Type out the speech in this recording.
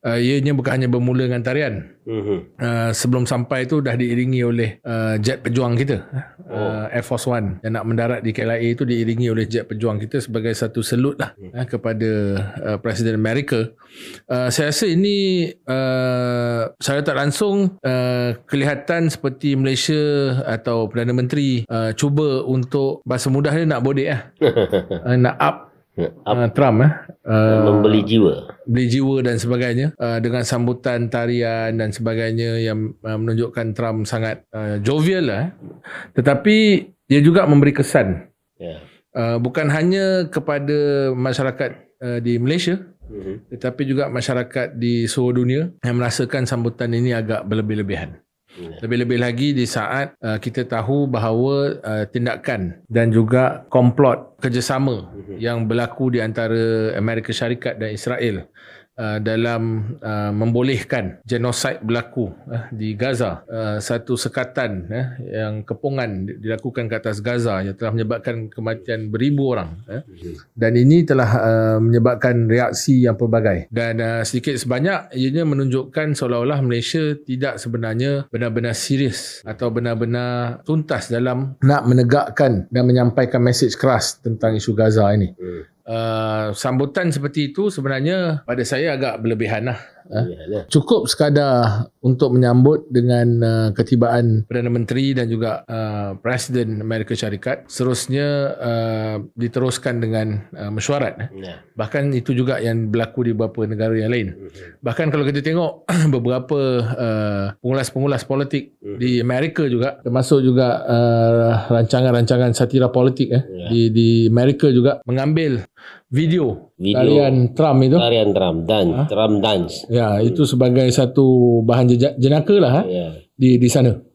ianya bukan hanya bermula dengan tarian. Sebelum sampai tu dah diiringi oleh jet pejuang kita, Air Force One yang nak mendarat di KLIA itu diiringi oleh jet pejuang kita sebagai satu salute lah kepada Presiden Amerika. Saya rasa ini secara tak langsung kelihatan seperti Malaysia atau Perdana Menteri cuba untuk, bahasa mudah dia nak bodek nak up Trump membeli jiwa, beli jiwa dan sebagainya, dengan sambutan tarian dan sebagainya yang menunjukkan Trump sangat jovial lah. Tetapi dia juga memberi kesan bukan hanya kepada masyarakat di Malaysia, tetapi juga masyarakat di seluruh dunia yang merasakan sambutan ini agak berlebih-lebihan. Lebih-lebih lagi di saat kita tahu bahawa tindakan dan juga komplot kerjasama yang berlaku di antara Amerika Syarikat dan Israel dalam membolehkan genosid berlaku di Gaza, satu sekatan yang kepungan dilakukan ke atas Gaza yang telah menyebabkan kematian beribu orang, dan ini telah menyebabkan reaksi yang pelbagai, dan sedikit sebanyak ianya menunjukkan seolah-olah Malaysia tidak sebenarnya benar-benar serius atau benar-benar tuntas dalam nak menegakkan dan menyampaikan mesej keras tentang isu Gaza ini. Sambutan seperti itu sebenarnya pada saya agak berlebihan lah. Cukup sekadar untuk menyambut dengan ketibaan Perdana Menteri dan juga Presiden Amerika Syarikat. Seterusnya diteruskan dengan mesyuarat. Bahkan itu juga yang berlaku di beberapa negara yang lain. Bahkan kalau kita tengok beberapa pengulas-pengulas politik di Amerika juga, termasuk juga rancangan-rancangan satira politik di Amerika juga mengambil video tarian Trump itu. Tarian Trump dan Trump dance. Ya, itu sebagai satu bahan jenaka lah di sana.